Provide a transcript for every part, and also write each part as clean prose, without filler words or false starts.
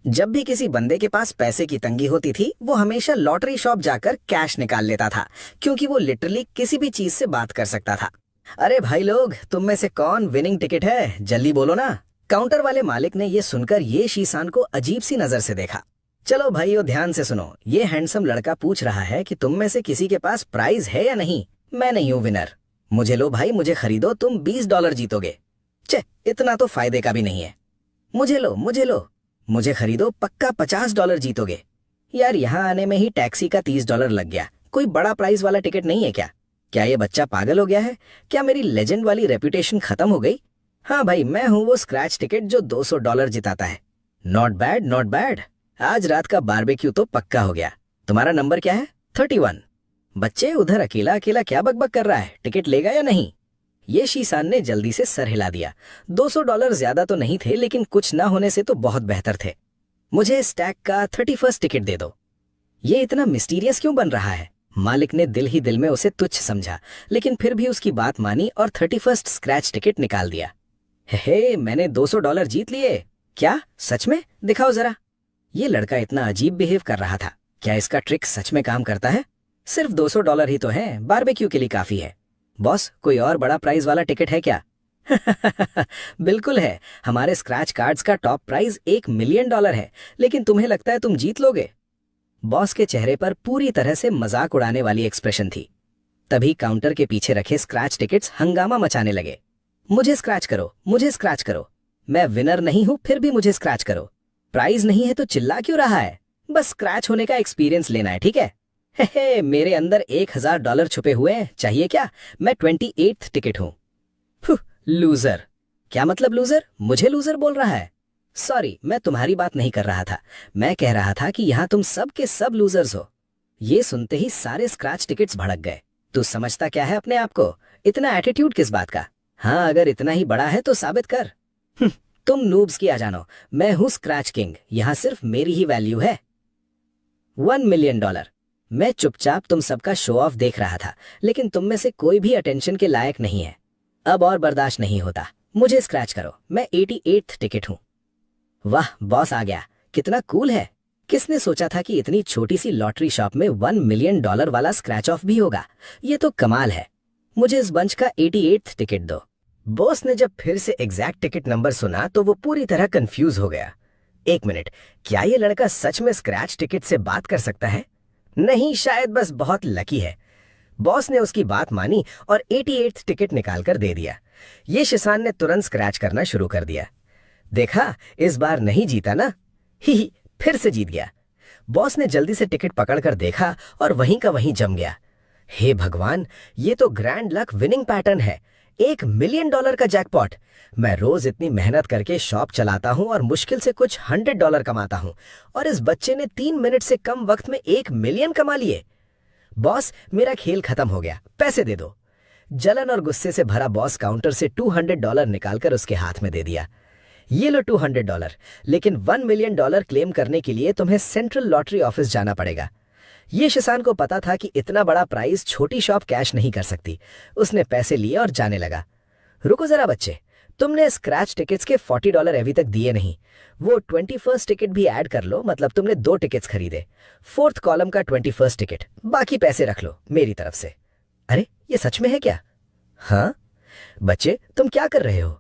जब भी किसी बंदे के पास पैसे की तंगी होती थी वो हमेशा लॉटरी शॉप जाकर कैश निकाल लेता था, क्योंकि वो लिटरली किसी भी चीज से बात कर सकता था। अरे भाई लोग, तुम में से कौन विनिंग टिकट है, जल्दी बोलो ना। काउंटर वाले मालिक ने ये सुनकर ये शीशान को अजीब सी नजर से देखा। चलो भाइयों, ध्यान से सुनो। ये हैंडसम लड़का पूछ रहा है कि तुम में से किसी के पास प्राइज है या नहीं। मैं नहीं हूँ विनर। मुझे लो भाई, मुझे खरीदो, तुम $20 जीतोगे। चे, इतना तो फायदे का भी नहीं है। मुझे लो, मुझे लो, मुझे खरीदो, पक्का $50 जीतोगे। यार, यहाँ आने में ही टैक्सी का $30 लग गया। कोई बड़ा प्राइस वाला टिकट नहीं है क्या? क्या ये बच्चा पागल हो गया है? क्या मेरी लेजेंड वाली रेपुटेशन खत्म हो गई? हाँ भाई, मैं हूँ वो स्क्रैच टिकट जो $200 जिताता है। Not bad, not bad. आज रात का बारबेक्यू तो पक्का हो गया। तुम्हारा नंबर क्या है? 31। बच्चे, उधर अकेला अकेला क्या बकबक कर रहा है? टिकट लेगा या नहीं? ये शीशान ने जल्दी से सर हिला दिया। $200 ज्यादा तो नहीं थे, लेकिन कुछ ना होने से तो बहुत बेहतर थे। मुझे स्टैक का 31 टिकट दे दो। ये इतना मिस्टीरियस क्यों बन रहा है? मालिक ने दिल ही दिल में उसे तुच्छ समझा, लेकिन फिर भी उसकी बात मानी और 31 स्क्रैच टिकट निकाल दिया। हे, मैंने $200 जीत लिए। क्या सच में? दिखाओ जरा। ये लड़का इतना अजीब बिहेव कर रहा था। क्या इसका ट्रिक सच में काम करता है? सिर्फ $200 ही तो है, बारबेक्यू के लिए काफी है। बॉस, कोई और बड़ा प्राइज वाला टिकट है क्या? बिल्कुल है। हमारे स्क्रैच कार्ड्स का टॉप प्राइज $1 मिलियन है, लेकिन तुम्हें लगता है तुम जीत लोगे? बॉस के चेहरे पर पूरी तरह से मजाक उड़ाने वाली एक्सप्रेशन थी। तभी काउंटर के पीछे रखे स्क्रैच टिकट्स हंगामा मचाने लगे। मुझे स्क्रैच करो, मुझे स्क्रैच करो। मैं विनर नहीं हूं, फिर भी मुझे स्क्रैच करो। प्राइज नहीं है तो चिल्ला क्यों रहा है? बस स्क्रैच होने का एक्सपीरियंस लेना है, ठीक है? हे, मेरे अंदर $1000 छुपे हुए हैं, चाहिए क्या? मैं 28th टिकट हूँ। लूजर। क्या मतलब लूजर? मुझे लूजर बोल रहा है? सॉरी, मैं तुम्हारी बात नहीं कर रहा था। मैं कह रहा था कि यहाँ तुम सब के सब लूजर्स हो। ये सुनते ही सारे स्क्रैच टिकट्स भड़क गए। तू समझता क्या है अपने आप को? इतना एटीट्यूड किस बात का? हाँ, अगर इतना ही बड़ा है तो साबित कर। तुम नूब्स की आ जानो। मैं हूँ स्क्रैच किंग, यहाँ सिर्फ मेरी ही वैल्यू है। $1 मिलियन। मैं चुपचाप तुम सबका शो ऑफ देख रहा था, लेकिन तुम में से कोई भी अटेंशन के लायक नहीं है। अब और बर्दाश्त नहीं होता। मुझे स्क्रैच करो। मैं 88th टिकट हूँ। वाह, बॉस आ गया। कितना कूल है। किसने सोचा था कि इतनी छोटी सी लॉटरी शॉप में $1 मिलियन वाला स्क्रैच ऑफ भी होगा? ये तो कमाल है। मुझे इस बंच का 88th टिकट दो। बॉस ने जब फिर से एग्जैक्ट टिकट नंबर सुना तो वो पूरी तरह कंफ्यूज हो गया। एक मिनट, क्या ये लड़का सच में स्क्रैच टिकट से बात कर सकता है? नहीं, शायद बस बहुत लकी है। बॉस ने उसकी बात मानी और 88th टिकट निकालकर दे दिया। ये शिसान ने तुरंत स्क्रैच करना शुरू कर दिया। देखा, इस बार नहीं जीता ना? ही, फिर से जीत गया। बॉस ने जल्दी से टिकट पकड़कर देखा और वहीं का वहीं जम गया। हे भगवान, ये तो ग्रैंड लक विनिंग पैटर्न है। $1 मिलियन का जैकपॉट। मैं रोज इतनी मेहनत करके शॉप चलाता हूँ और मुश्किल से कुछ $100 कमाता हूँ, और इस बच्चे ने 3 मिनट से कम वक्त में $1 मिलियन कमा लिए। बॉस, मेरा खेल खत्म हो गया, पैसे दे दो। जलन और गुस्से से भरा बॉस काउंटर से $200 निकालकर उसके हाथ में दे दिया। ये लो $200, लेकिन $1 मिलियन क्लेम करने के लिए तुम्हें सेंट्रल लॉटरी ऑफिस जाना पड़ेगा। ये शिसान को पता था कि इतना बड़ा प्राइज छोटी शॉप कैश नहीं कर सकती। उसने पैसे लिए और जाने लगा। रुको जरा बच्चे, तुमने स्क्रैच टिकट्स के $40 अभी तक दिए नहीं। वो 21st टिकट भी ऐड कर लो, मतलब तुमने 2 टिकट्स खरीदे। 4th कॉलम का 21st टिकट, बाकी पैसे रख लो मेरी तरफ से। अरे, ये सच में है क्या? हाँ बच्चे, तुम क्या कर रहे हो?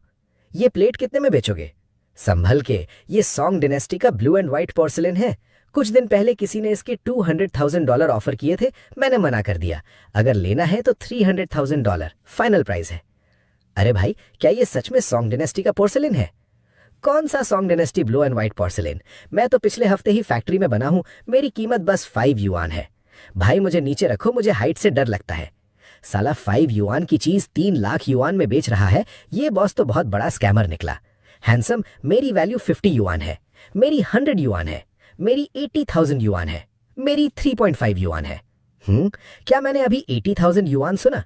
ये प्लेट कितने में बेचोगे? संभल के, ये सॉन्ग डायनेस्टी का ब्लू एंड व्हाइट पोर्सिलेन है। कुछ दिन पहले किसी ने इसके $200,000 ऑफर किए थे, मैंने मना कर दिया। अगर लेना है तो $300,000 फाइनल प्राइस है। अरे भाई, क्या ये सच में सॉन्ग डायनेस्टी का पोर्सिलेन है? कौन सा song dynasty blue and white porcelain? मैं तो पिछले हफ्ते ही फैक्ट्री में बना हूं। मेरी कीमत बस 5 युआन है। भाई, मुझे नीचे रखो, मुझे हाइट से डर लगता है। साला 5 युआन की चीज 3 लाख युआन में बेच रहा है। ये बॉस तो बहुत बड़ा स्कैमर निकला। हैंडसम, मेरी वैल्यू 50 युआन है। मेरी 100 युआन है। मेरी 80,000 युआन है। मेरी 3.5 युआन है। क्या मैंने अभी 80,000 युआन सुना?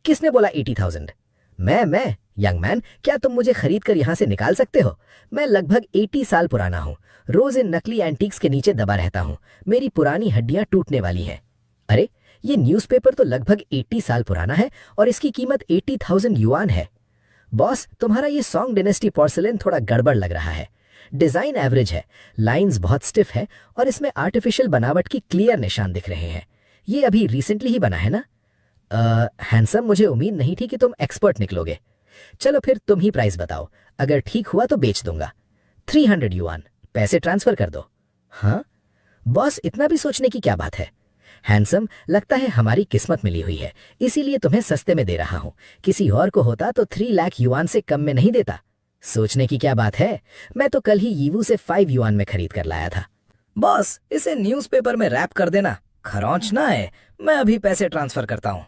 किसने बोला 80,000? मैं यंग मैन, क्या तुम मुझे खरीद कर यहाँ से निकाल सकते हो? मैं लगभग 80 साल पुराना हूँ। रोज इन नकली एंटीक्स के नीचे दबा रहता हूँ। मेरी पुरानी हड्डियां टूटने वाली हैं। अरे, ये न्यूज़पेपर तो लगभग 80 साल पुराना है और इसकी कीमत 80,000 युआन है। बॉस, तुम्हारा ये सॉन्ग डायनेस्टी पोर्सिलेन थोड़ा गड़बड़ लग रहा है। डिजाइन एवरेज है, लाइंस बहुत स्टिफ है और इसमें आर्टिफिशियल बनावट की क्लियर निशान दिख रहे हैं। ये अभी रिसेंटली ही बना है ना? हैंडसम, मुझे उम्मीद नहीं थी कि तुम एक्सपर्ट निकलोगे। चलो फिर तुम ही प्राइस बताओ, अगर ठीक हुआ तो बेच दूंगा। 300 युआन, पैसे ट्रांसफर कर दो। हाँ बॉस, इतना भी सोचने की क्या बात है? हैंडसम, लगता है हमारी किस्मत मिली हुई है, इसीलिए तुम्हें सस्ते में दे रहा हूं। किसी और को होता तो 3 लाख युआन से कम में नहीं देता। सोचने की क्या बात है, मैं तो कल ही यीवू से 5 युआन में खरीद कर लाया था। बॉस, इसे न्यूज़पेपर में रैप कर देना, खरोंच ना है। मैं अभी पैसे ट्रांसफर करता हूँ।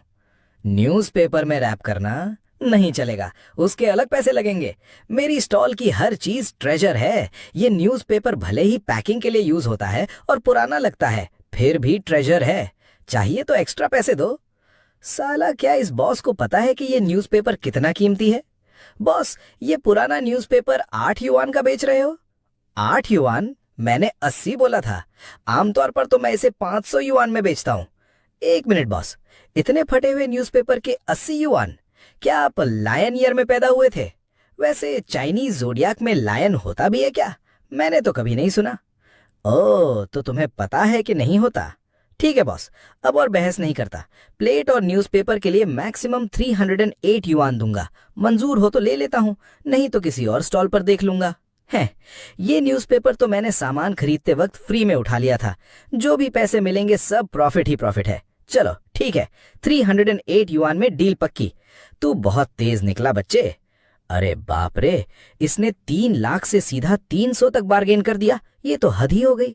न्यूज़पेपर में रैप करना नहीं चलेगा, उसके अलग पैसे लगेंगे। मेरी स्टॉल की हर चीज ट्रेजर है। ये न्यूज़पेपर भले ही पैकिंग के लिए यूज होता है और पुराना लगता है, फिर भी ट्रेजर है। चाहिए तो एक्स्ट्रा पैसे दो। साला, क्या इस बॉस को पता है कि ये न्यूज़पेपर कितना कीमती है? बॉस, ये पुराना न्यूज़पेपर 8 युआन का बेच रहे हो? 8 युआन? मैंने 80 बोला था। आमतौर पर तो मैं इसे 500 युआन में बेचता हूँ। एक मिनट बॉस, इतने फटे हुए न्यूज़पेपर के 80 युआन? क्या आप लायन ईयर में पैदा हुए थे? वैसे चाइनीज जोडियाक में लायन होता भी है क्या? मैंने तो कभी नहीं सुना। ओह, तो तुम्हें पता है कि नहीं होता? ठीक है बॉस, अब और बहस नहीं करता। प्लेट और न्यूज़पेपर के लिए मैक्सिमम 308 युआन दूंगा। मंजूर हो तो ले लेता हूँ, नहीं तो किसी और स्टॉल पर देख लूंगा। है, ये न्यूज़पेपर तो मैंने सामान खरीदते वक्त फ्री में उठा लिया था। जो भी पैसे मिलेंगे सब प्रॉफिट ही प्रॉफिट है। चलो ठीक है, 308 युआन में डील पक्की। तू बहुत तेज निकला बच्चे। अरे बाप रे, इसने 3 लाख से सीधा 300 तक बार्गेन कर दिया। ये तो हद ही हो गई।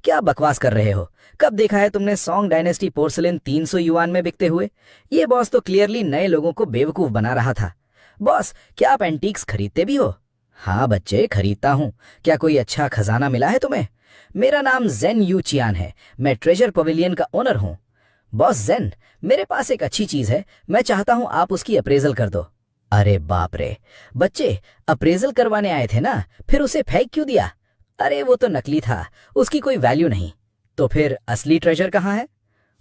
क्या बकवास कर रहे हो? कब देखा है तुमने सॉन्ग डायनेस्टी पोर्सलिन 300 युआन में बिकते हुए? ये बॉस तो क्लियरली नए लोगों को बेवकूफ बना रहा था। बॉस, क्या आप एंटीक्स खरीदते भी हो? हाँ बच्चे, खरीदता हूँ। क्या कोई अच्छा खजाना मिला है तुम्हें? मेरा नाम जेन यू चियान है, मैं ट्रेजर पवेलियन का ओनर हूँ। बॉस जेन, मेरे पास एक अच्छी चीज है, मैं चाहता हूँ आप उसकी अप्रेजल कर दो। अरे बाप रे, बच्चे अप्रेजल करवाने आए थे ना, फिर उसे फेंक क्यों दिया? अरे वो तो नकली था, उसकी कोई वैल्यू नहीं। तो फिर असली ट्रेजर कहाँ है?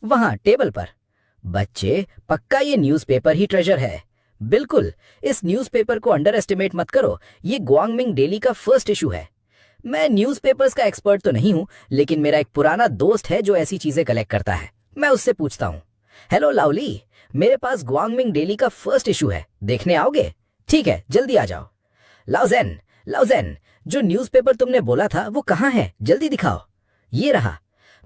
वहां टेबल पर। बच्चे, पक्का ये न्यूज़पेपर ही ट्रेजर है। बिल्कुल, इस न्यूज़पेपर को अंडर एस्टिमेट मत करो। ये ग्वांगमिंग डेली का फर्स्ट इशू है। मैं न्यूज़पेपर्स का एक्सपर्ट तो नहीं हूं, लेकिन मेरा एक पुराना दोस्त है जो ऐसी चीजें कलेक्ट करता है। मैं उससे पूछता हूँ। हेलो लाउली, मेरे पास ग्वांगमिंग डेली का फर्स्ट इशू है, देखने आओगे? ठीक है, जल्दी आ जाओ। लाउजेन, लाउजेन, जो न्यूज़पेपर तुमने बोला था वो कहाँ है? जल्दी दिखाओ। ये रहा।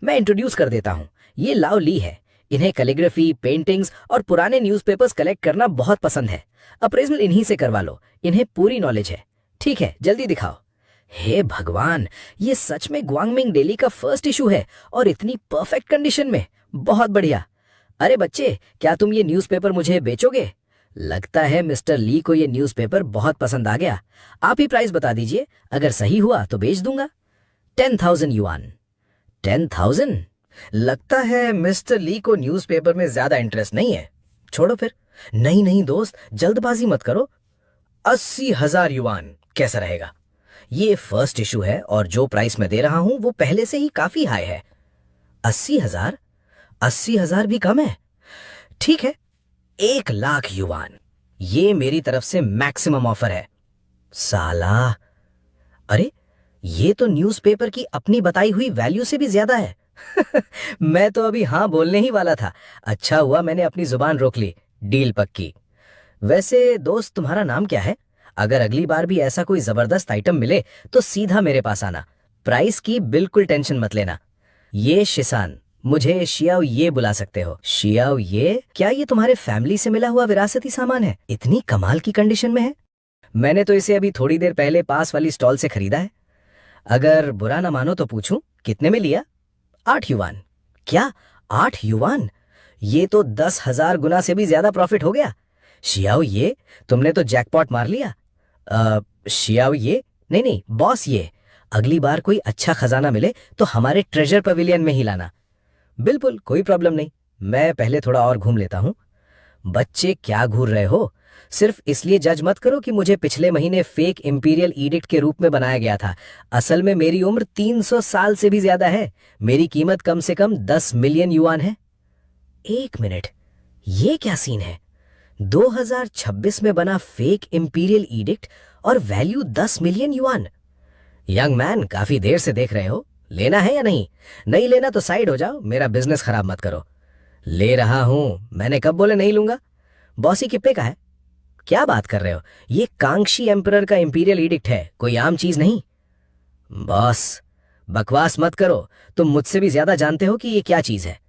मैं इंट्रोड्यूस कर देता हूँ, ये लाओ ली है। इन्हें कैलीग्राफी, पेंटिंग्स और पुराने न्यूज़पेपर्स कलेक्ट करना बहुत पसंद है। अप्रेजल इन्हीं से करवा लो, इन्हें पूरी नॉलेज है। ठीक है, जल्दी दिखाओ। हे भगवान, ये सच में ग्वांगमिंग डेली का फर्स्ट इशू है और इतनी परफेक्ट कंडीशन में। बहुत बढ़िया। अरे बच्चे, क्या तुम ये न्यूज़पेपर मुझे बेचोगे? लगता है मिस्टर ली को ये न्यूज़पेपर बहुत पसंद आ गया। आप ही प्राइस बता दीजिए, अगर सही हुआ तो बेच दूंगा। 10,000 युआन। 10,000? लगता है मिस्टर ली को न्यूज़पेपर में ज्यादा इंटरेस्ट नहीं है। छोड़ो फिर। नहीं नहीं दोस्त, जल्दबाजी मत करो। 80,000 युआन कैसा रहेगा? ये फर्स्ट इशू है और जो प्राइस मैं दे रहा हूं वो पहले से ही काफी हाई है। 80,000? 80,000 भी कम है। ठीक है, 1 लाख युआन। ये मेरी तरफ से मैक्सिमम ऑफर है। साला, अरे ये तो न्यूज़पेपर की अपनी बताई हुई वैल्यू से भी ज्यादा है। मैं तो अभी हाँ बोलने ही वाला था। अच्छा हुआ मैंने अपनी जुबान रोक ली। डील पक्की। वैसे दोस्त, तुम्हारा नाम क्या है? अगर अगली बार भी ऐसा कोई जबरदस्त आइटम मिले तो सीधा मेरे पास आना। प्राइस की बिल्कुल टेंशन मत लेना। ये शिसान, मुझे शियाओ ये बुला सकते हो। शियाओ ये? क्या ये तुम्हारे फैमिली से मिला हुआ विरासती सामान है? इतनी कमाल की कंडीशन में है। मैंने तो इसे अभी थोड़ी देर पहले पास वाली स्टॉल से खरीदा है। अगर बुरा ना मानो तो पूछूं, कितने में लिया? 8 युआन। क्या 8 युआन? ये तो 10,000 गुना से भी ज्यादा प्रॉफिट हो गया। शियाओ ये, तुमने तो जैकपॉट मार लिया। शियाओ ये, नहीं नहीं बॉस, ये अगली बार कोई अच्छा खजाना मिले तो हमारे ट्रेजर पवेलियन में ही लाना। बिल्कुल, कोई प्रॉब्लम नहीं। मैं पहले थोड़ा और घूम लेता हूँ। बच्चे, क्या घूर रहे हो? सिर्फ इसलिए जज मत करो कि मुझे पिछले महीने फेक इंपीरियल एडिक्ट के रूप में बनाया गया था। असल में मेरी उम्र 300 साल से भी ज्यादा है। मेरी कीमत कम से कम 10 मिलियन युआन है। एक मिनट, ये क्या सीन है? 2026 में बना फेक इंपीरियल एडिक्ट और value 10 million yuan. Young man, काफी देर से देख रहे हो, लेना है या नहीं? नहीं लेना तो साइड हो जाओ, मेरा बिजनेस खराब मत करो। ले रहा हूं, मैंने कब बोले नहीं लूंगा? बॉस ही किप्पे का है। क्या बात कर रहे हो? ये कांक्षी एम्परर का इंपीरियल एडिक्ट है, कोई आम चीज नहीं। बॉस, बकवास मत करो, तुम मुझसे भी ज्यादा जानते हो कि ये क्या चीज है।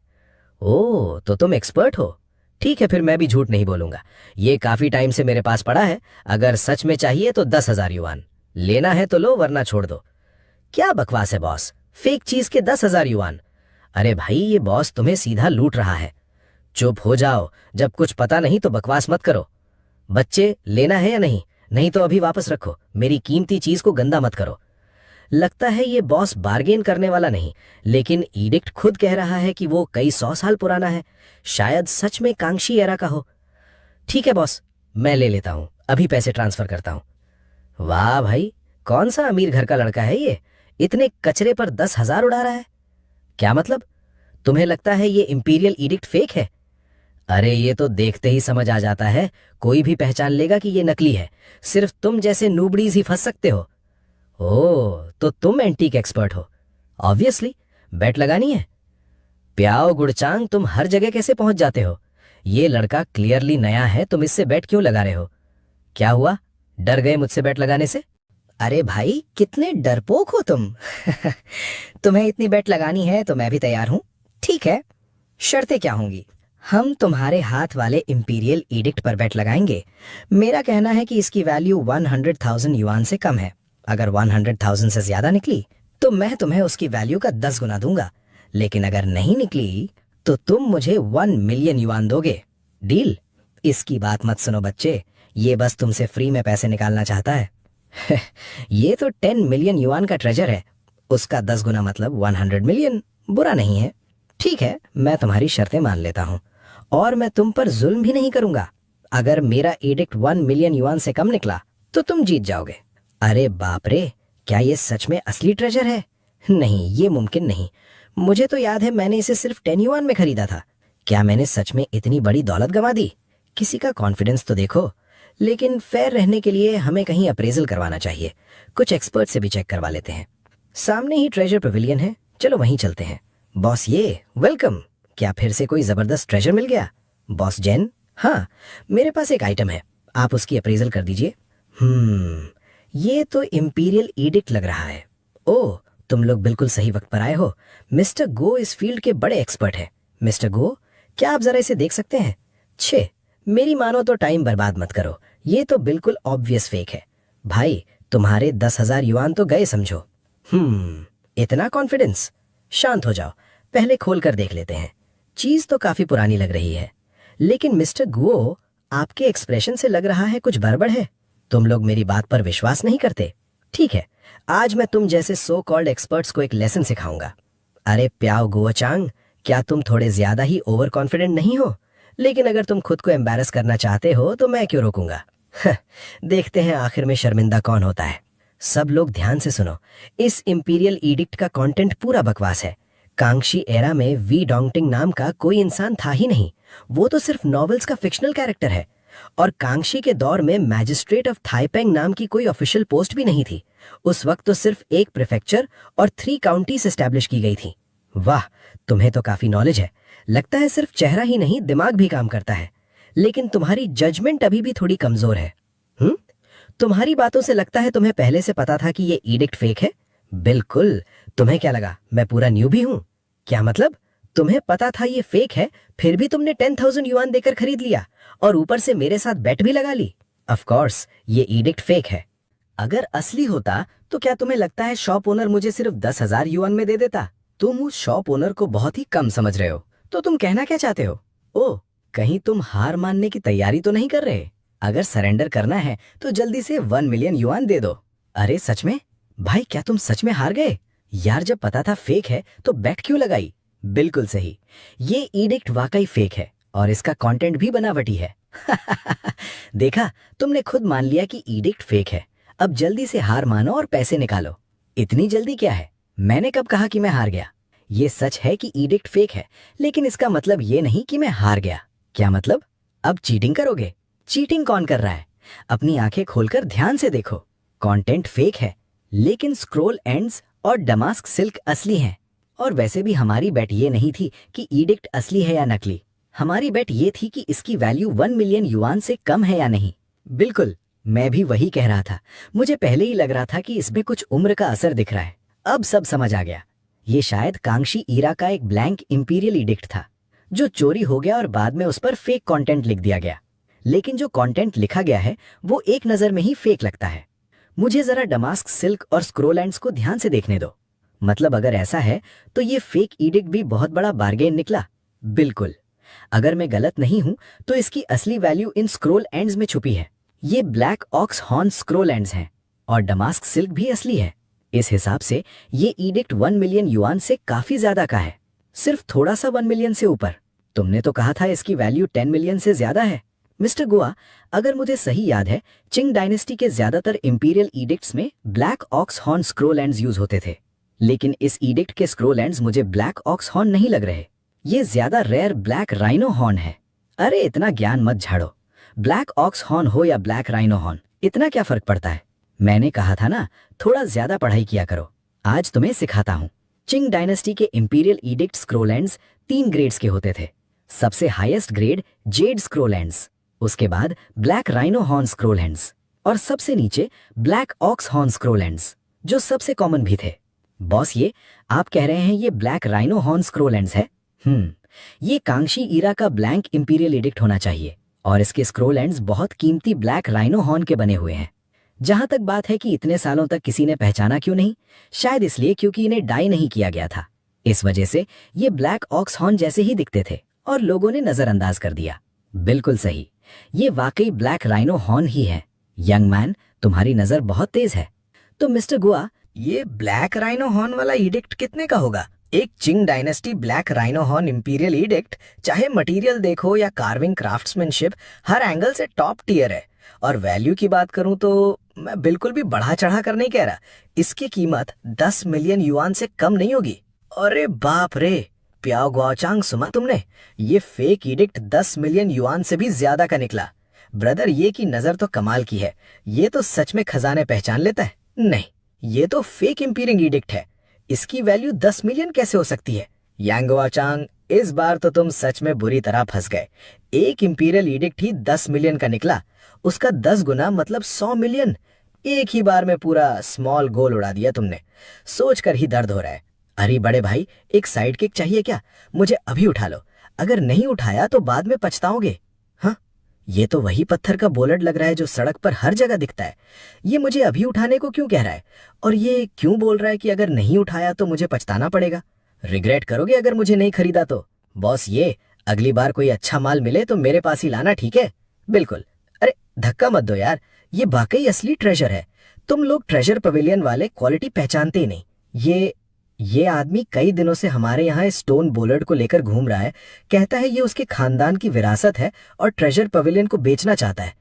ओह, तो तुम एक्सपर्ट हो। ठीक है, फिर मैं भी झूठ नहीं बोलूंगा। ये काफी टाइम से मेरे पास पड़ा है। अगर सच में चाहिए तो 10,000 युआन। लेना है तो लो, वरना छोड़ दो। क्या बकवास है बॉस, फेक चीज के 10,000 युआन? अरे भाई, ये बॉस तुम्हें सीधा लूट रहा है। चुप हो जाओ, जब कुछ पता नहीं तो बकवास मत करो। बच्चे, लेना है या नहीं? नहीं तो अभी वापस रखो, मेरी कीमती चीज को गंदा मत करो। लगता है ये बॉस बार्गेन करने वाला नहीं, लेकिन ईडिक्ट खुद कह रहा है कि वो कई 100 साल पुराना है। शायद सच में कांक्षी एरा का हो। ठीक है बॉस, मैं ले लेता हूं, अभी पैसे ट्रांसफर करता हूं। वाह भाई, कौन सा अमीर घर का लड़का है ये, इतने कचरे पर 10,000 उड़ा रहा है? क्या मतलब? तुम्हें लगता है ये इंपीरियल एडिक्ट फेक है? अरे ये तो देखते ही समझ आ जाता है, कोई भी पहचान लेगा कि ये नकली है। सिर्फ तुम जैसे नूबड़ीज ही फंस सकते हो। ओह, तो तुम एंटीक एक्सपर्ट हो। ऑब्वियसली, बेट लगानी है? प्याओ गुड़चांग, तुम हर जगह कैसे पहुंच जाते हो? ये लड़का क्लियरली नया है, तुम इससे बेट क्यों लगा रहे हो? क्या हुआ, डर गए मुझसे बेट लगाने से? अरे भाई, कितने डरपोक हो तुम। तुम्हें इतनी बेट लगानी है तो मैं भी तैयार हूं। ठीक है, शर्तें क्या होंगी? हम तुम्हारे हाथ वाले इंपीरियल एडिक्ट पर बेट लगाएंगे। मेरा कहना है कि इसकी वैल्यू 100,000 युआन से कम है। अगर 100,000 से ज्यादा निकली तो मैं तुम्हें उसकी वैल्यू का 10 गुना दूंगा। लेकिन अगर नहीं निकली तो तुम मुझे 1 मिलियन युआन दोगे। डील? इसकी बात मत सुनो बच्चे, ये बस तुमसे फ्री में पैसे निकालना चाहता है। ये तो 10 मिलियन युआन का ट्रेजर है, उसका 10 गुना मतलब 100 मिलियन। बुरा नहीं है। ठीक है, मैं तुम्हारी शर्तें मान लेता हूँ, और मैं तुम पर जुल्म भी नहीं करूंगा। अगर मेरा एडिक्ट 1 मिलियन युआन से कम निकला तो तुम जीत जाओगे। अरे बाप रे, क्या ये सच में असली ट्रेजर है? नहीं, ये मुमकिन नहीं। मुझे तो याद है मैंने इसे सिर्फ 10 युआन में खरीदा था। क्या मैंने सच में इतनी बड़ी दौलत गंवा दी? किसी का कॉन्फिडेंस तो देखो। लेकिन फेयर रहने के लिए हमें कहीं अप्रेजल करवाना चाहिए। कुछ एक्सपर्ट से भी चेक करवा लेते हैं। सामने ही ट्रेजर पवेलियन है, चलो वहीं चलते हैं। बॉस ये, वेलकम। क्या फिर से कोई जबरदस्त ट्रेजर मिल गया? बॉस जेन, हाँ, मेरे पास एक आइटम है, आप उसकी अप्रेजल कर दीजिए। ये तो इंपीरियल एडिक्ट लग रहा है। ओह, तुम लोग बिल्कुल सही वक्त पर आए हो। मिस्टर गो इस फील्ड के बड़े एक्सपर्ट हैं। मिस्टर गो, क्या आप जरा इसे देख सकते हैं? छे, मेरी मानो तो टाइम बर्बाद मत करो, ये तो बिल्कुल ऑब्वियस फेक है। भाई, तुम्हारे 10,000 युआन तो गए समझो। इतना कॉन्फिडेंस? शांत हो जाओ, पहले खोल कर देख लेते हैं। चीज तो काफी पुरानी लग रही है, लेकिन मिस्टर गुओ, आपके एक्सप्रेशन से लग रहा है कुछ गड़बड़ है। तुम लोग मेरी बात पर विश्वास नहीं करते। ठीक है, आज मैं तुम जैसे सो कॉल्ड एक्सपर्ट्स को एक लेसन सिखाऊंगा। अरे प्याओ गुओचांग, क्या तुम थोड़े ज्यादा ही ओवर कॉन्फिडेंट नहीं हो? लेकिन अगर तुम खुद को एम्बैरस करना चाहते हो तो मैं क्यों रोकूंगा। देखते हैं आखिर में शर्मिंदा कौन होता है। सब लोग ध्यान से सुनो, इस इंपीरियल एडिक्ट का कंटेंट पूरा बकवास है। कांक्षी एरा में वी डोंगटिंग नाम का कोई इंसान था ही नहीं। वो तो सिर्फ नॉवेल्स का फिक्शनल कैरेक्टर है। और कांक्षी के दौर में मैजिस्ट्रेट ऑफ थाईपेंग नाम की कोई ऑफिशियल पोस्ट भी नहीं थी। उस वक्त तो सिर्फ एक प्रीफेक्चर और 3 काउंटीज एस्टैब्लिश की गई थी। वाह, तुम्हें तो काफी नॉलेज है। लगता है सिर्फ चेहरा ही नहीं, दिमाग भी काम करता है। लेकिन तुम्हारी जजमेंट अभी भी थोड़ी कमजोर है। तुम्हारी बातों से लगता है तुम्हें पहले से पता था कि ये एडिक्ट फेक है। बिल्कुल। तुम्हें क्या लगा मैं पूरा न्यूबी हूं? क्या मतलब? तुम्हें पता था ये फेक है, फिर भी तुमने 10,000 युआन देकर खरीद लिया और ऊपर से मेरे साथ बेट भी लगा ली। ऑफ कोर्स, ये एडिक्ट फेक है। अगर असली होता तो क्या तुम्हें लगता है शॉप ओनर मुझे सिर्फ 10,000 युआन में दे देता? तुम उस शॉप ओनर को बहुत ही कम समझ रहे हो। तो तुम कहना क्या चाहते हो? ओह, कहीं तुम हार मानने की तैयारी तो नहीं कर रहे? अगर सरेंडर करना है तो जल्दी से 1 मिलियन युआन दे दो। अरे सच में? भाई, क्या तुम सच में हार गए? यार, जब पता था फेक है तो बेट क्यों लगाई? बिल्कुल सही, ये एडिक्ट वाकई फेक है और इसका कंटेंट भी बनावटी है। देखा, तुमने खुद मान लिया कि एडिक्ट फेक है। अब जल्दी से हार मानो और पैसे निकालो। इतनी जल्दी क्या है? मैंने कब कहा कि मैं हार गया? ये सच है कि एडिक्ट फेक है, लेकिन इसका मतलब ये नहीं कि मैं हार गया। क्या मतलब? अब चीटिंग करोगे? चीटिंग कौन कर रहा है? अपनी आंखें खोलकर ध्यान से देखो। कंटेंट फेक है, लेकिन स्क्रोल एंड्स और डमास्क सिल्क असली हैं। और वैसे भी हमारी बेट ये नहीं थी कि ईडिक्ट असली है या नकली। हमारी बेट ये थी कि इसकी वैल्यू 1 मिलियन युआन से कम है या नहीं। बिल्कुल, मैं भी वही कह रहा था। मुझे पहले ही लग रहा था कि इसमें कुछ उम्र का असर दिख रहा है। अब सब समझ आ गया। ये शायद कांगशी ईरा का एक ब्लैंक इंपीरियल एडिक्ट था जो चोरी हो गया और बाद में उस पर फेक कंटेंट लिख दिया गया। लेकिन जो कंटेंट लिखा गया है वो एक नज़र में ही फेक लगता है। मुझे जरा डमास्क सिल्क और स्क्रोलैंड्स को ध्यान से देखने दो। मतलब अगर ऐसा है तो ये फेक एडिक्ट भी बहुत बड़ा बार्गेन निकला। बिल्कुल, अगर मैं गलत नहीं हूं तो इसकी असली वैल्यू इन स्क्रोल एंड्स में छुपी है। ये black ox horn scroll ends हैं और डमास्क सिल्क भी असली है। इस हिसाब से ये एडिक्ट 1 मिलियन युआन से काफी ज्यादा का है, सिर्फ थोड़ा सा 1 मिलियन से ऊपर। तुमने तो कहा था इसकी वैल्यू 10 मिलियन से ज्यादा है। मिस्टर गुआ, अगर मुझे सही याद है चिंग डायनेस्टी के ज्यादातर इंपीरियल एडिक्ट्स में black ox horn scroll ends use होते थे, लेकिन इस एडिक्ट के स्क्रोल एंड्स मुझे ब्लैक ऑक्स हॉर्न नहीं लग रहे। ये ज्यादा रेयर ब्लैक राइनो हॉर्न है। अरे इतना ज्ञान मत झाड़ो। ब्लैक ऑक्स हॉर्न हो या ब्लैक राइनो हॉर्न, इतना क्या फर्क पड़ता है। मैंने कहा था ना, थोड़ा ज्यादा पढ़ाई किया करो। आज तुम्हें सिखाता हूँ। चिंग डायनेस्टी के इंपीरियल एडिक्ट स्क्रोलैंड्स 3 ग्रेड्स के होते थे। सबसे हाईएस्ट ग्रेड जेड स्क्रोलैंड्स, उसके बाद ब्लैक राइनो हॉर्न स्क्रोलैंड्स और सबसे नीचे ब्लैक ऑक्स हॉर्न स्क्रोलैंड्स, जो सबसे कॉमन भी थे। बॉस, ये आप कह रहे हैं ये ब्लैक राइनो हॉर्न स्क्रोलैंड्स है? ये कांगशी ईरा का ब्लैंक इंपीरियल एडिक्ट होना चाहिए और इसके स्क्रोलैंड्स बहुत कीमती ब्लैक राइनो हॉर्न के बने हुए हैं। जहां तक बात है कि इतने सालों तक किसी ने पहचाना क्यों नहीं, शायद इसलिए क्योंकि इन्हें डाई नहीं किया गया था। इस वजह से ये ब्लैक ऑक्स हॉर्न जैसे ही दिखते थे और लोगों ने नजरअंदाज कर दिया। बिल्कुल सही, ये वाकई ब्लैक राइनो हॉर्न ही है। यंग मैन, तुम्हारी नजर बहुत तेज है। तो मिस्टर गुआ, ये ब्लैक राइनो हॉर्न वाला एडिक्ट कितने का होगा? एक Qing dynasty black rhino horn imperial edict, चाहे मटेरियल देखो या कार्विंग क्राफ्ट्समैनशिप, हर एंगल से टॉप टियर है। और वैल्यू की बात करूं तो मैं बिल्कुल भी बढ़ा चढ़ा कर नहीं कह रहा, इसकी कीमत 10 मिलियन युआन से कम नहीं होगी। अरे बाप रे, प्याओ गुआचांग, सुना तुमने? ये फेक एडिक्ट 10 मिलियन युआन से भी ज्यादा का निकला। ब्रदर, ये की नजर तो कमाल की है। ये तो सच में खजाने पहचान लेता है। नहीं, ये तो फेक इंपीरियल एडिक्ट है। इसकी वैल्यू 10 मिलियन कैसे हो सकती है? यांग गुआचांग, इस बार तो तुम सच में बुरी तरह फंस गए। एक इंपीरियल एडिक्ट ही 10 मिलियन का निकला, उसका 10 गुना मतलब 100 मिलियन। एक ही बार में पूरा स्मॉल गोल उड़ा दिया तुमने। सोच कर ही दर्द हो रहा है। अरे बड़े भाई, एक साइड किक चाहिए क्या? मुझे अभी उठा लो। अगर नहीं उठाया तो बाद में पछताओगे। हाँ, ये तो वही पत्थर का बोलड लग रहा है जो सड़क पर हर जगह दिखता है। ये मुझे अभी उठाने को क्यों कह रहा है? और ये क्यों बोल रहा है कि अगर नहीं उठाया तो मुझे पछताना पड़ेगा? रिग्रेट करोगे अगर मुझे नहीं खरीदा तो। बॉस, ये अगली बार कोई अच्छा माल मिले तो मेरे पास ही लाना, ठीक है? बिल्कुल। अरे धक्का मत दो यार, ये वाकई असली ट्रेजर है। तुम लोग ट्रेजर पवेलियन वाले क्वालिटी पहचानते ही नहीं। ये आदमी कई दिनों से हमारे यहाँ स्टोन बोलर्ड को लेकर घूम रहा है। कहता है ये उसके खानदान की विरासत है और ट्रेजर पवेलियन को बेचना चाहता है।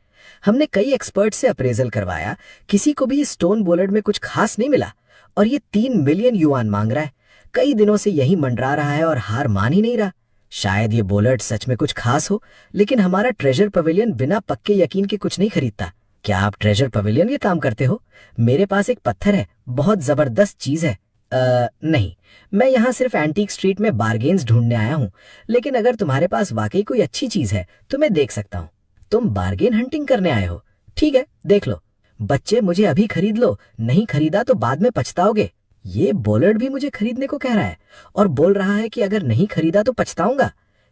हमने कई एक्सपर्ट से अप्रेजल करवाया, किसी को भी स्टोन बोलर्ड में कुछ खास नहीं मिला और ये 3 मिलियन युआन मांग रहा है। कई दिनों से यही मंडरा रहा है और हार मान ही नहीं रहा। शायद ये बोलर्ड सच में कुछ खास हो, लेकिन हमारा ट्रेजर पवेलियन बिना पक्के यकीन के कुछ नहीं खरीदता। क्या आप ट्रेजर पवेलियन ये काम करते हो? मेरे पास एक पत्थर है, बहुत जबरदस्त चीज है। नहीं, मैं यहाँ सिर्फ एंटीक स्ट्रीट में बार्गेन्स ढूंढने आया हूँ। लेकिन अगर तुम्हारे पास वाकई कोई अच्छी चीज है तो मैं देख सकता हूँ। तुम बार्गेन हंटिंग करने आए हो? ठीक है, देख लो। बच्चे, मुझे अभी खरीद लो, नहीं खरीदा तो बाद में पछताओगे। ये बोलर्ड भी मुझे खरीदने को कह रहा है और बोल रहा है कि अगर नहीं खरीदा तो पछताऊंगा।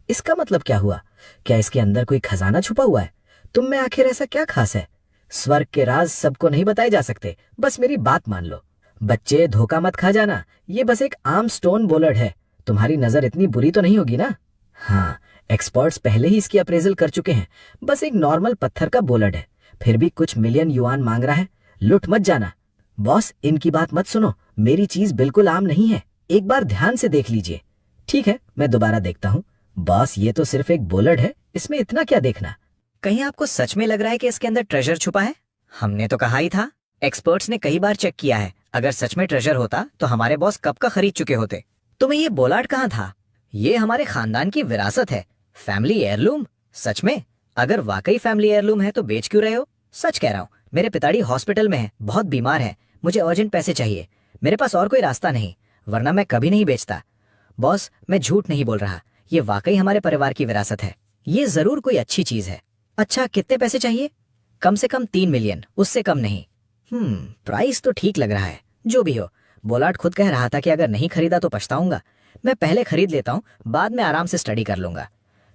इसका मतलब क्या हुआ? क्या इसके अंदर कोई खजाना छुपा हुआ है? तुम में आखिर ऐसा क्या खास है? स्वर्ग के राज सबको नहीं बताए जा सकते, बस मेरी बात मान लो। बच्चे, धोखा मत खा जाना, ये बस एक आम स्टोन बोलर्ड है। तुम्हारी नजर इतनी बुरी तो नहीं होगी ना? हाँ, एक्सपर्ट्स पहले ही इसकी अप्रेजल कर चुके हैं। बस एक नॉर्मल पत्थर का बोलर्ड है, फिर भी कुछ मिलियन युआन मांग रहा है। लुट मत जाना। बॉस, इनकी बात मत सुनो, मेरी चीज बिल्कुल आम नहीं है। एक बार ध्यान से देख लीजिए। ठीक है, मैं दोबारा देखता हूँ। बॉस, ये तो सिर्फ एक बोलर्ड है, इसमें इतना क्या देखना? कहीं आपको सच में लग रहा है कि इसके अंदर ट्रेजर छुपा है? हमने तो कहा ही था। एक्सपर्ट्स ने कई बार चेक किया है। अगर सच में ट्रेजर होता तो हमारे बॉस कब का खरीद चुके होते। तुम्हें ये बोलार्ड कहाँ था? ये हमारे खानदान की विरासत है, फैमिली एयरलूम। सच में? अगर वाकई फैमिली एयरलूम है तो बेच क्यों रहे हो? सच कह रहा हूँ, मेरे पिताजी हॉस्पिटल में हैं, बहुत बीमार हैं। मुझे अर्जेंट पैसे चाहिए, मेरे पास और कोई रास्ता नहीं, वरना मैं कभी नहीं बेचता। बॉस, मैं झूठ नहीं बोल रहा, ये वाकई हमारे परिवार की विरासत है, ये जरूर कोई अच्छी चीज है। अच्छा, कितने पैसे चाहिए? कम से कम 3 मिलियन, उससे कम नहीं। प्राइस तो ठीक लग रहा है, जो भी हो। बोलार्ड खुद कह रहा था कि अगर नहीं खरीदा तो पछताऊंगा। मैं पहले खरीद लेता हूँ, बाद में आराम से स्टडी कर लूंगा।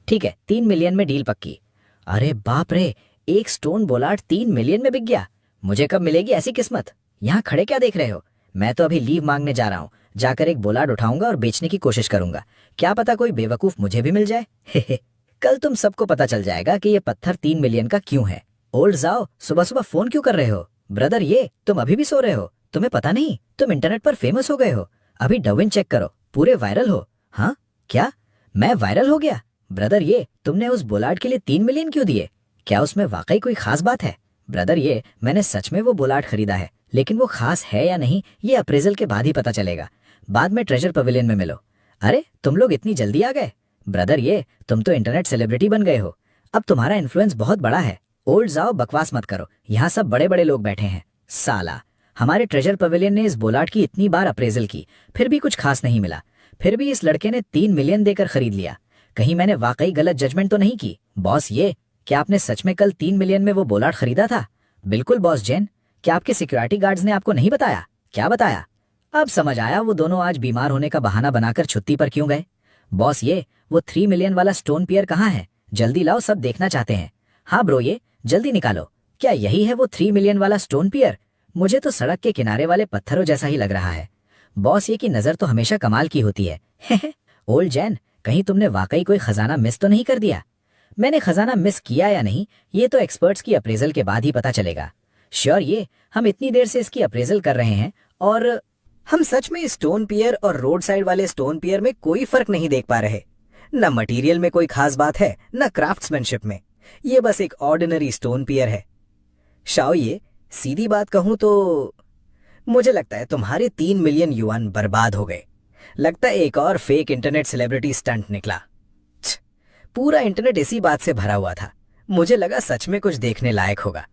ठीक है, 3 मिलियन में डील पक्की। अरे बाप रे, एक स्टोन बोलार्ड 3 मिलियन में बिक गया। मुझे कब मिलेगी ऐसी किस्मत? यहाँ खड़े क्या देख रहे हो? मैं तो अभी लीव मांगने जा रहा हूँ, जाकर एक बोलार्ड उठाऊंगा और बेचने की कोशिश करूंगा। क्या पता कोई बेवकूफ मुझे भी मिल जाए। कल तुम सबको पता चल जाएगा कि ये पत्थर 3 मिलियन का क्यों है। ओल्ड जाओ, सुबह सुबह फोन क्यों कर रहे हो? ब्रदर, ये तुम अभी भी सो रहे हो? तुम्हें पता नहीं तुम इंटरनेट पर फेमस हो गए हो? अभी डविन चेक करो, पूरे वायरल हो। हाँ क्या? मैं वायरल हो गया? ब्रदर, ये तुमने उस बोलार्ड के लिए 3 मिलियन क्यों दिए? क्या उसमें वाकई कोई खास बात है? ब्रदर, ये मैंने सच में वो बोलार्ड खरीदा है, लेकिन वो खास है या नहीं ये अप्रेजल के बाद ही पता चलेगा। बाद में ट्रेजर पवेलियन में मिलो। अरे तुम लोग इतनी जल्दी आ गए? ब्रदर, ये तुम तो इंटरनेट सेलिब्रिटी बन गए हो, अब तुम्हारा इन्फ्लुएंस बहुत बड़ा है। ओल्ड जाओ, बकवास मत करो, यहाँ सब बड़े बड़े लोग बैठे हैं। साला, हमारे ट्रेजर पवेलियन ने इस बोलार्ड की इतनी बार अप्रेजल की, फिर भी कुछ खास नहीं मिला। फिर भी इस लड़के ने 3 मिलियन देकर खरीद लिया। कहीं मैंने वाकई गलत जजमेंट तो नहीं की? बॉस, ये क्या आपने सच में कल 3 मिलियन में वो बोलार्ड खरीदा था? बिल्कुल बॉस जैन। क्या आपके सिक्योरिटी गार्ड्स ने आपको नहीं बताया? क्या बताया? अब समझ आया वो दोनों आज बीमार होने का बहाना बनाकर छुट्टी पर क्यों गए। बॉस, ये वो 3 मिलियन वाला स्टोन पियर कहाँ है? जल्दी लाओ, सब देखना चाहते हैं। हाँ ब्रो, ये जल्दी निकालो। क्या यही है वो 3 मिलियन वाला स्टोन पियर? मुझे तो सड़क के किनारे वाले पत्थरों जैसा ही लग रहा है। बॉस, ये की नजर तो हमेशा कमाल की होती है। ओल्ड जैन, कहीं तुमने वाकई कोई खजाना मिस तो नहीं कर दिया? मैंने खजाना मिस किया या नहीं, ये तो एक्सपर्ट्स की अप्रेजल के बाद ही पता चलेगा। श्योर, ये हम इतनी देर से इसकी अप्रेजल कर रहे हैं और हम सच में स्टोन पियर और रोड साइड वाले स्टोन पियर में कोई फर्क नहीं देख पा रहे। न मटेरियल में कोई खास बात है, न क्राफ्ट्समैनशिप में। ये बस एक ऑर्डिनरी स्टोन पियर है। शाओ, ये सीधी बात कहूं तो मुझे लगता है तुम्हारे 3 मिलियन युआन बर्बाद हो गए। लगता है एक और फेक इंटरनेट सेलिब्रिटी स्टंट निकला। पूरा इंटरनेट इसी बात से भरा हुआ था। मुझे लगा सच में कुछ देखने लायक होगा।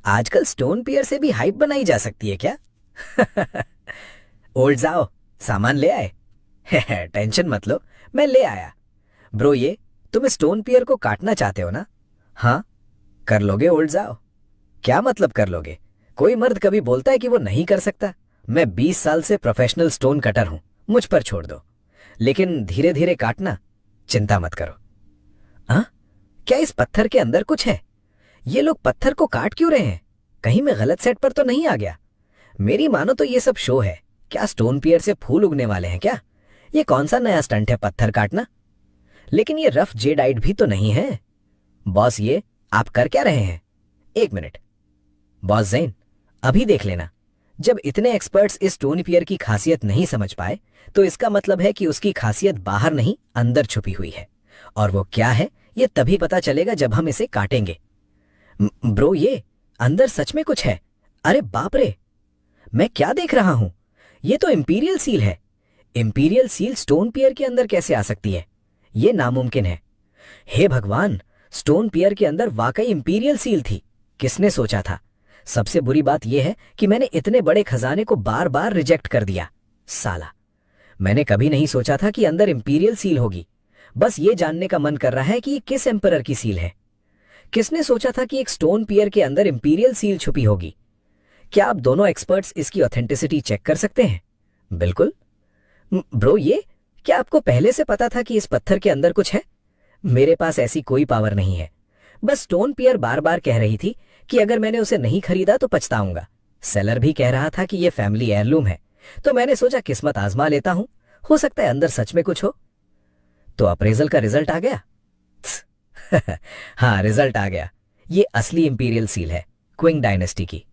आजकल स्टोन पियर से भी हाइप बनाई जा सकती है क्या? ओल्ड जाओ, सामान ले आए? टेंशन मत लो, मैं ले आया। ब्रो, ये तुम स्टोन पियर को काटना चाहते हो ना? हाँ, कर लोगे ओल्ड जाओ? क्या मतलब कर लोगे? कोई मर्द कभी बोलता है कि वो नहीं कर सकता? मैं 20 साल से प्रोफेशनल स्टोन कटर हूं, मुझ पर छोड़ दो। लेकिन धीरे धीरे काटना, चिंता मत करो। हाँ, क्या इस पत्थर के अंदर कुछ है? ये लोग पत्थर को काट क्यों रहे हैं? कहीं मैं गलत सेट पर तो नहीं आ गया? मेरी मानो तो ये सब शो है। क्या स्टोन पियर से फूल उगने वाले हैं क्या? ये कौन सा नया स्टंट है पत्थर काटना? लेकिन ये रफ जेडाइट भी तो नहीं है। बॉस, ये आप कर क्या रहे हैं? एक मिनट बॉस जैन, अभी देख लेना। जब इतने एक्सपर्ट्स इस स्टोन पियर की खासियत नहीं समझ पाए, तो इसका मतलब है कि उसकी खासियत बाहर नहीं अंदर छुपी हुई है। और वो क्या है ये तभी पता चलेगा जब हम इसे काटेंगे। ब्रो, ये अंदर सच में कुछ है। अरे बाप रे, मैं क्या देख रहा हूं? ये तो इंपीरियल सील है। इंपीरियल सील स्टोन पियर के अंदर कैसे आ सकती है? ये नामुमकिन है। हे भगवान, स्टोन पियर के अंदर वाकई इंपीरियल सील थी। किसने सोचा था? सबसे बुरी बात यह है कि मैंने इतने बड़े खजाने को बार बार रिजेक्ट कर दिया। साला, मैंने कभी नहीं सोचा था कि अंदर इंपीरियल सील होगी। बस ये जानने का मन कर रहा है कि ये किस एम्परर की सील है। किसने सोचा था कि एक स्टोन पियर के अंदर इंपीरियल सील छुपी होगी? क्या आप दोनों एक्सपर्ट्स इसकी ऑथेंटिसिटी चेक कर सकते हैं? बिल्कुल। ब्रो, ये क्या आपको पहले से पता था कि इस पत्थर के अंदर कुछ है? मेरे पास ऐसी कोई पावर नहीं है। बस स्टोन पियर बार बार कह रही थी कि अगर मैंने उसे नहीं खरीदा तो पछताऊंगा। सेलर भी कह रहा था कि ये फैमिली एयरलूम है, तो मैंने सोचा किस्मत आजमा लेता हूं, हो सकता है अंदर सच में कुछ हो। तो अप्रेजल का रिजल्ट आ गया? हाँ, रिजल्ट आ गया। ये असली इंपीरियल सील है, क्विंग डायनेस्टी की।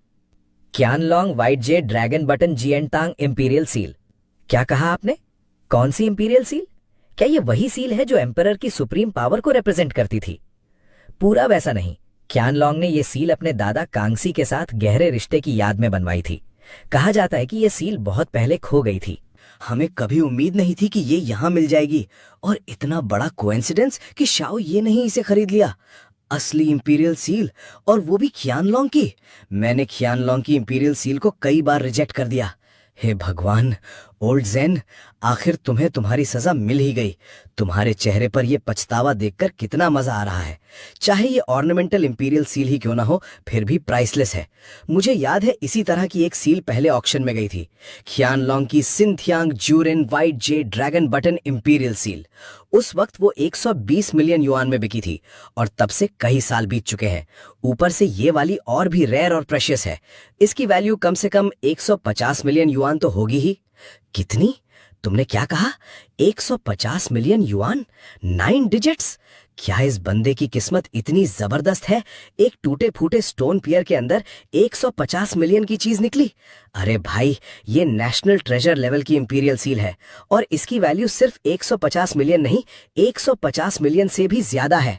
क्यानलॉन्ग वाइट जे ड्रैगन बटन जिएंटांग इंपीरियल सील। क्या कहा आपने? कौन सी इंपीरियल सील? क्या ये वही सील है जो एम्परर की सुप्रीम पावर को रिप्रेजेंट करती थी? पूरा वैसा नहीं। क्यानलॉन्ग ने ये सील अपने दादा कांगसी के साथ गहरे रिश्ते की याद में बनवाई थी। कहा जाता है कि ये सील बहुत पहले खो गई थी। हमें कभी उम्मीद नहीं थी कि ये यहाँ मिल जाएगी, और इतना बड़ा कोइंसिडेंस कि शाओ ये नहीं इसे खरीद लिया। असली इंपीरियल सील, और वो भी qianlong की। मैंने qianlong की इंपीरियल सील को कई बार रिजेक्ट कर दिया। हे भगवान, ओल्ड ज़ेन, आखिर तुम्हें तुम्हारी सजा मिल ही गई। तुम्हारे चेहरे पर यह पछतावा देखकर कितना मजा आ रहा है। चाहे ये ऑर्नामेंटल इंपीरियल सील ही क्यों ना हो, फिर भी प्राइसलेस है। मुझे याद है इसी तरह की एक सील पहले ऑक्शन में गई थी, qianlong की सिंथियांग ज्यूरेन वाइट जे ड्रैगन बटन इंपीरियल सील। उस वक्त वो 120 मिलियन युआन में बिकी थी, और तब से कई साल बीत चुके हैं। ऊपर से ये वाली और भी रेयर और प्रेशियस है। इसकी वैल्यू कम से कम 150 मिलियन युआन तो होगी ही। कितनी? तुमने क्या कहा? 150 मिलियन युआन? 9 डिजिट्स? क्या इस बंदे की किस्मत इतनी जबरदस्त है? एक टूटे फूटे स्टोन पियर के अंदर 150 मिलियन की चीज निकली। अरे भाई, ये नेशनल ट्रेजर लेवल की इंपीरियल सील है, और इसकी वैल्यू सिर्फ 150 मिलियन नहीं, 150 मिलियन से भी ज्यादा है।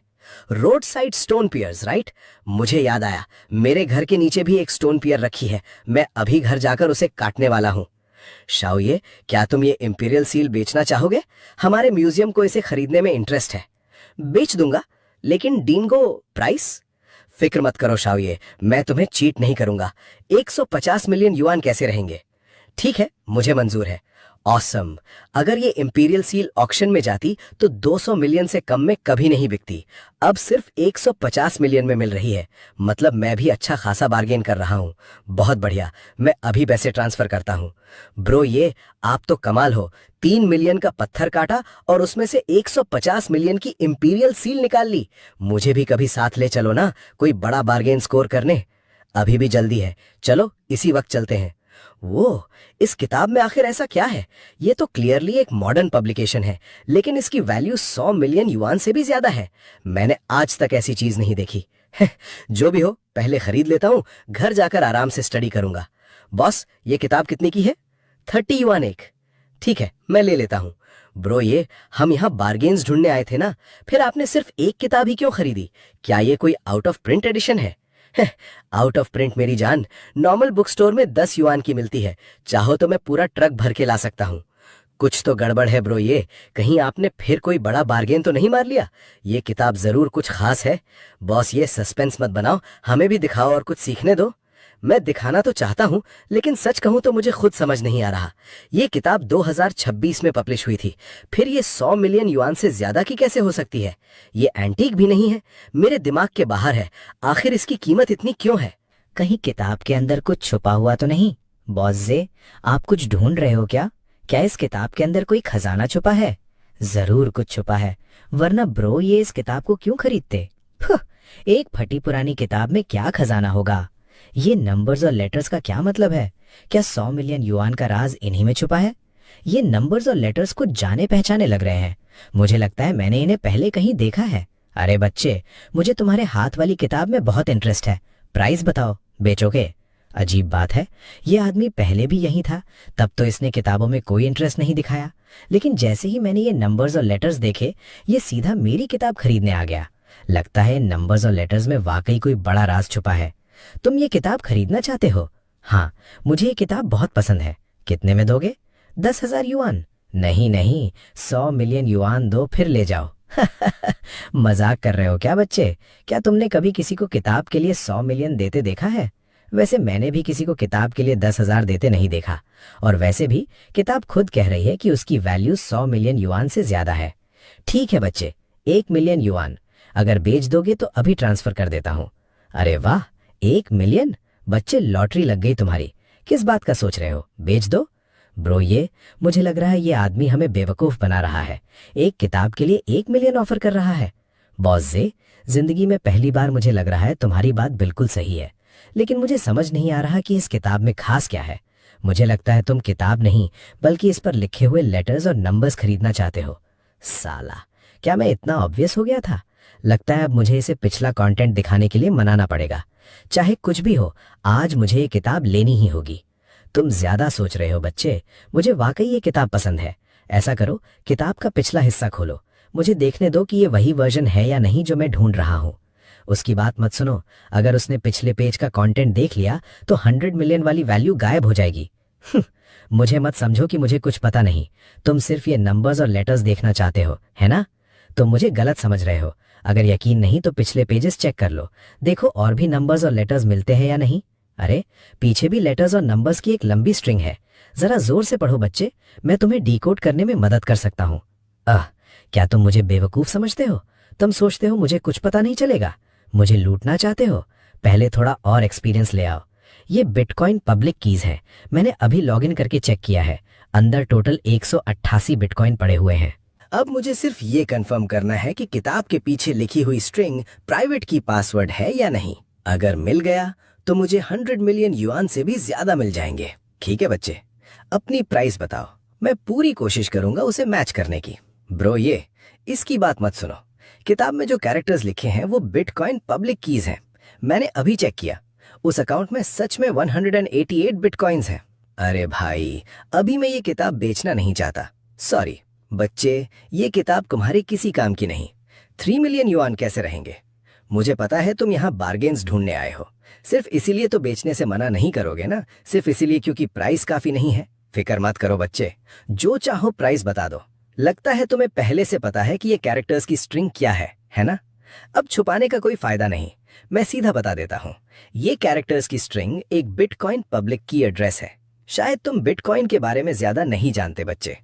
Road side stone piers, right? मुझे याद आया, मेरे घर के नीचे भी एक स्टोन पियर रखी है। मैं अभी घर जाकर उसे काटने वाला हूँ। शाओये, क्या तुम ये इंपीरियल सील बेचना चाहोगे? हमारे म्यूजियम को इसे खरीदने में इंटरेस्ट है। बेच दूंगा, लेकिन डींगो प्राइस? फिक्र मत करो शाओये, मैं तुम्हें चीट नहीं करूंगा। 150 मिलियन युआन कैसे रहेंगे? ठीक है, मुझे मंजूर है। ऑसम। अगर ये इंपीरियल सील ऑक्शन में जाती तो 200 मिलियन से कम में कभी नहीं बिकती। अब सिर्फ 150 मिलियन में मिल रही है। मतलब मैं भी अच्छा खासा बार्गेन कर रहा हूँ। बहुत बढ़िया, मैं अभी पैसे ट्रांसफर करता हूँ। ब्रो, ये आप तो कमाल हो। 3 मिलियन का पत्थर काटा और उसमें से 150 मिलियन की इंपीरियल सील निकाल ली। मुझे भी कभी साथ ले चलो ना, कोई बड़ा बार्गेन स्कोर करने। अभी भी जल्दी है, चलो इसी वक्त चलते हैं। वो, इस किताब में आखिर ऐसा क्या है? ये तो क्लियरली एक मॉडर्न पब्लिकेशन है, लेकिन इसकी वैल्यू 100 मिलियन युआन से भी ज्यादा है। मैंने आज तक ऐसी चीज नहीं देखी। जो भी हो, पहले खरीद लेता हूँ, घर जाकर आराम से स्टडी करूंगा। बॉस, ये किताब कितने की है? 30 युआन एक। ठीक है, मैं ले लेता हूँ। ब्रो, ये हम यहाँ बार्गेन्स ढूंढने आए थे ना, फिर आपने सिर्फ एक किताब ही क्यों खरीदी? क्या ये कोई आउट ऑफ प्रिंट एडिशन है? आउट ऑफ प्रिंट मेरी जान, नॉर्मल बुक स्टोर में 10 युआन की मिलती है। चाहो तो मैं पूरा ट्रक भर के ला सकता हूँ। कुछ तो गड़बड़ है ब्रो, ये कहीं आपने फिर कोई बड़ा बार्गेन तो नहीं मार लिया? ये किताब जरूर कुछ खास है। बॉस, ये सस्पेंस मत बनाओ, हमें भी दिखाओ और कुछ सीखने दो। मैं दिखाना तो चाहता हूँ, लेकिन सच कहूँ तो मुझे खुद समझ नहीं आ रहा। ये किताब 2026 में पब्लिश हुई थी, फिर ये 100 मिलियन युआन से ज्यादा की कैसे हो सकती है? ये एंटीक भी नहीं है, मेरे दिमाग के बाहर है। आखिर इसकी कीमत इतनी क्यों है? कहीं किताब के अंदर कुछ छुपा हुआ तो नहीं? बॉस जे, आप कुछ ढूंढ रहे हो क्या? क्या इस किताब के अंदर कोई खजाना छुपा है? जरूर कुछ छुपा है, वरना ब्रो ये इस किताब को क्यों खरीदते? एक फटी पुरानी किताब में क्या खजाना होगा? ये नंबर्स और लेटर्स का क्या मतलब है? क्या 100 मिलियन युआन का राज इन्हीं में छुपा है? ये नंबर्स और लेटर्स कुछ जाने पहचाने लग रहे हैं। मुझे लगता है मैंने इन्हें पहले कहीं देखा है। अरे बच्चे, मुझे तुम्हारे हाथ वाली किताब में बहुत इंटरेस्ट है। प्राइस बताओ, बेचोगे? अजीब बात है, ये आदमी पहले भी यही था, तब तो इसने किताबों में कोई इंटरेस्ट नहीं दिखाया, लेकिन जैसे ही मैंने ये नंबर्स और लेटर्स देखे, ये सीधा मेरी किताब खरीदने आ गया। लगता है नंबर्स और लेटर्स में वाकई कोई बड़ा राज छुपा है। तुम ये किताब खरीदना चाहते हो? हाँ, मुझे ये किताब बहुत पसंद है। कितने में दोगे? 10,000 युआन? नहीं नहीं, 100 मिलियन युआन दो, फिर ले जाओ। मजाक कर रहे हो क्या बच्चे? क्या तुमने कभी किसी को किताब के लिए 100 मिलियन देते देखा है? वैसे मैंने भी किसी को किताब के लिए 10,000 देते नहीं देखा, और वैसे भी किताब खुद कह रही है कि उसकी वैल्यू 100 मिलियन युआन से ज्यादा है। ठीक है बच्चे, 1 मिलियन युआन। अगर बेच दोगे तो अभी ट्रांसफर कर देता हूँ। अरे वाह, 1 मिलियन? बच्चे, लॉटरी लग गई तुम्हारी। किस बात का सोच रहे हो? बेच दो। ब्रो, ये मुझे लग रहा है ये आदमी हमें बेवकूफ बना रहा है। एक किताब के लिए 1 मिलियन ऑफर कर रहा है। बॉस जे, जिंदगी में पहली बार मुझे लग रहा है तुम्हारी बात बिल्कुल सही है, लेकिन मुझे समझ नहीं आ रहा कि इस किताब में खास क्या है। मुझे लगता है तुम किताब नहीं, बल्कि इस पर लिखे हुए लेटर्स और नंबर्स खरीदना चाहते हो। साला, क्या मैं इतना ऑब्वियस हो गया था? लगता है अब मुझे इसे पिछला कंटेंट दिखाने के लिए मनाना पड़ेगा। चाहे कुछ भी हो, आज मुझे ये किताब लेनी ही होगी। तुम ज्यादा सोच रहे हो बच्चे, मुझे वाकई ये किताब पसंद है। ऐसा करो, किताब का पिछला हिस्सा खोलो, मुझे देखने दो कि ये वही वर्जन है या नहीं जो मैं ढूंढ रहा हूँ। उसकी बात मत सुनो, अगर उसने पिछले पेज का कंटेंट देख लिया तो 100 मिलियन वाली वैल्यू गायब हो जाएगी। मुझे मत समझो कि मुझे कुछ पता नहीं। तुम सिर्फ ये नंबर्स और लेटर्स देखना चाहते हो, है ना? तुम मुझे गलत समझ रहे हो। अगर यकीन नहीं तो पिछले पेजेस चेक कर लो, देखो और भी नंबर्स और लेटर्स मिलते हैं या नहीं। अरे पीछे भी लेटर्स और नंबर्स की एक लंबी स्ट्रिंग है। जरा जोर से पढ़ो बच्चे, मैं तुम्हें डिकोड करने में मदद कर सकता हूँ। क्या तुम मुझे बेवकूफ समझते हो? तुम सोचते हो मुझे कुछ पता नहीं चलेगा? मुझे लूटना चाहते हो? पहले थोड़ा और एक्सपीरियंस ले आओ। ये बिटकॉइन पब्लिक कीज है, मैंने अभी लॉगिन करके चेक किया है। अंदर टोटल 188 बिटकॉइन पड़े हुए हैं। अब मुझे सिर्फ ये कंफर्म करना है कि किताब के पीछे लिखी हुई स्ट्रिंग प्राइवेट की पासवर्ड है या नहीं। अगर मिल गया तो मुझे 100 मिलियन युआन से भी ज्यादा मिल जाएंगे। ठीक है बच्चे, अपनी प्राइस बताओ, मैं पूरी कोशिश करूंगा उसे मैच करने की। ब्रो ये इसकी बात मत सुनो, किताब में जो कैरेक्टर्स लिखे हैं वो बिटकॉइन पब्लिक कीज हैं। मैंने अभी चेक किया, उस अकाउंट में सच में 188 बिटकॉइंस हैं। अरे भाई, अभी मैं ये किताब बेचना नहीं चाहता, सॉरी। बच्चे, ये किताब तुम्हारे किसी काम की नहीं। 3 मिलियन युआन कैसे रहेंगे? मुझे पता है तुम यहाँ बार्गेन्स ढूंढने आए हो, सिर्फ इसीलिए तो बेचने से मना नहीं करोगे ना? सिर्फ इसीलिए क्योंकि प्राइस काफी नहीं है? फिक्र मत करो बच्चे, जो चाहो प्राइस बता दो। लगता है तुम्हें पहले से पता है कि ये कैरेक्टर्स की स्ट्रिंग क्या है ना? अब छुपाने का कोई फायदा नहीं, मैं सीधा बता देता हूँ। ये कैरेक्टर्स की स्ट्रिंग एक बिटकॉइन पब्लिक की एड्रेस है। शायद तुम बिटकॉइन के बारे में ज्यादा नहीं जानते बच्चे,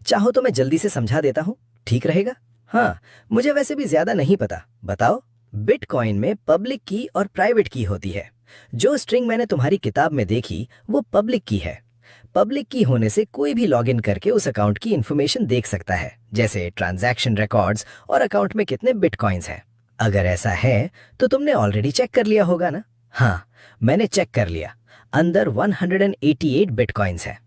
चाहो तो मैं जल्दी से समझा देता हूँ, ठीक रहेगा? हाँ, मुझे वैसे भी ज्यादा नहीं पता। बताओ, बिटकॉइन में पब्लिक की और प्राइवेट की होती है। जो स्ट्रिंग मैंने तुम्हारी किताब में देखी वो पब्लिक की है। पब्लिक की होने से कोई भी लॉगिन करके उस अकाउंट की इंफॉर्मेशन देख सकता है, जैसे ट्रांजैक्शन रिकॉर्ड्स और अकाउंट में कितने बिटकॉइंस हैं। अगर ऐसा है तो तुमने ऑलरेडी चेक कर लिया होगा ना? हाँ, मैंने चेक कर लिया, अंदर 188 बिटकॉइंस है।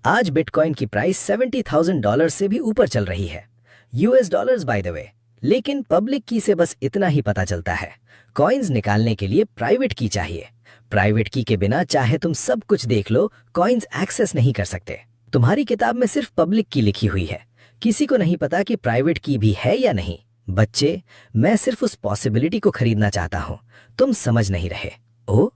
आज बिटकॉइन की प्राइस $70,000 से भी ऊपर चल रही है, US dollars by the way. लेकिन पब्लिक की से बस इतना ही पता चलता है, कॉइन्स निकालने के लिए प्राइवेट की चाहिए। प्राइवेट की के बिना चाहे तुम सब कुछ देख लो, कॉइन्स एक्सेस नहीं कर सकते। तुम्हारी किताब में सिर्फ पब्लिक की लिखी हुई है, किसी को नहीं पता कि प्राइवेट की भी है या नहीं। बच्चे, मैं सिर्फ उस पॉसिबिलिटी को खरीदना चाहता हूँ, तुम समझ नहीं रहे। ओ,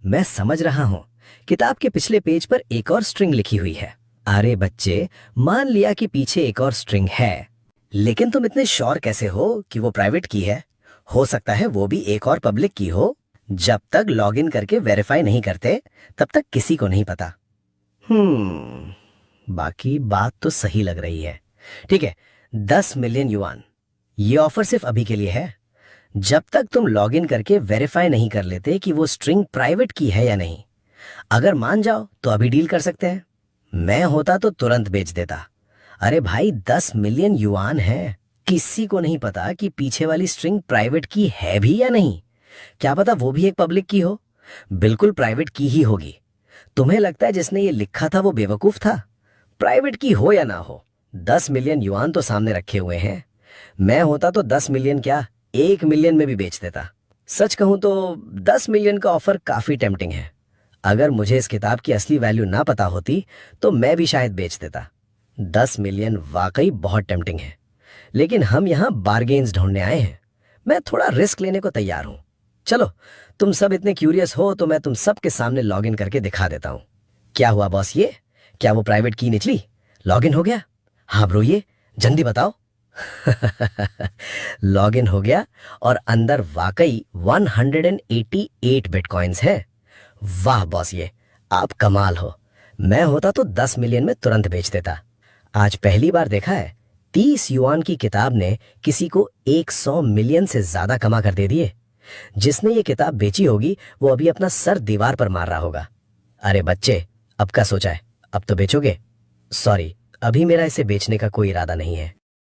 मैं समझ रहा हूँ, किताब के पिछले पेज पर एक और स्ट्रिंग लिखी हुई है। अरे बच्चे, मान लिया कि पीछे एक और स्ट्रिंग है, लेकिन तुम इतने श्योर कैसे हो कि वो प्राइवेट की है? हो सकता है वो भी एक और पब्लिक की हो। जब तक लॉगिन करके वेरीफाई नहीं करते तब तक किसी को नहीं पता। बाकी बात तो सही लग रही है। ठीक है, 10 मिलियन युआन, ये ऑफर सिर्फ अभी के लिए है। जब तक तुम लॉगिन करके वेरीफाई नहीं कर लेते कि वो स्ट्रिंग प्राइवेट की है या नहीं। अगर मान जाओ तो अभी डील कर सकते हैं। मैं होता तो तुरंत बेच देता। अरे भाई, 10 मिलियन युआन है, किसी को नहीं पता कि पीछे वाली स्ट्रिंग प्राइवेट की है भी या नहीं। क्या पता वो भी एक पब्लिक की हो, बिल्कुल प्राइवेट की ही होगी। तुम्हें लगता है जिसने ये लिखा था वो बेवकूफ था? प्राइवेट की हो या ना हो, 10 मिलियन युआन तो सामने रखे हुए हैं। मैं होता तो 10 मिलियन क्या, 1 मिलियन में भी बेच देता। सच कहूं तो 10 मिलियन का ऑफर काफी टेम्पटिंग है। अगर मुझे इस किताब की असली वैल्यू ना पता होती तो मैं भी शायद बेच देता। 10 मिलियन वाकई बहुत टेम्पटिंग है, लेकिन हम यहाँ बार्गेन्स ढूंढने आए हैं। मैं थोड़ा रिस्क लेने को तैयार हूँ। चलो, तुम सब इतने क्यूरियस हो तो मैं तुम सब के सामने लॉगिन करके दिखा देता हूँ। क्या हुआ बॉस, ये क्या वो प्राइवेट की निकली? लॉगिन हो गया? हाँ ब्रो, ये जल्दी बताओ। लॉगिन हो गया और अंदर वाकई 188 बिटकॉइंस है। वाह बॉस, ये आप कमाल हो। मैं होता तो 10 मिलियन में तुरंत बेच देता। आज पहली बार देखा है 30 युआन की किताब ने किसी को 100 मिलियन से ज्यादा कमा कर दे दिए। जिसने ये किताब बेची होगी वो अभी अपना सर दीवार पर मार रहा होगा। अरे बच्चे, अब क्या सोचा है, अब तो बेचोगे? सॉरी, अभी मेरा इसे बेचने का कोई इरादा नहीं है।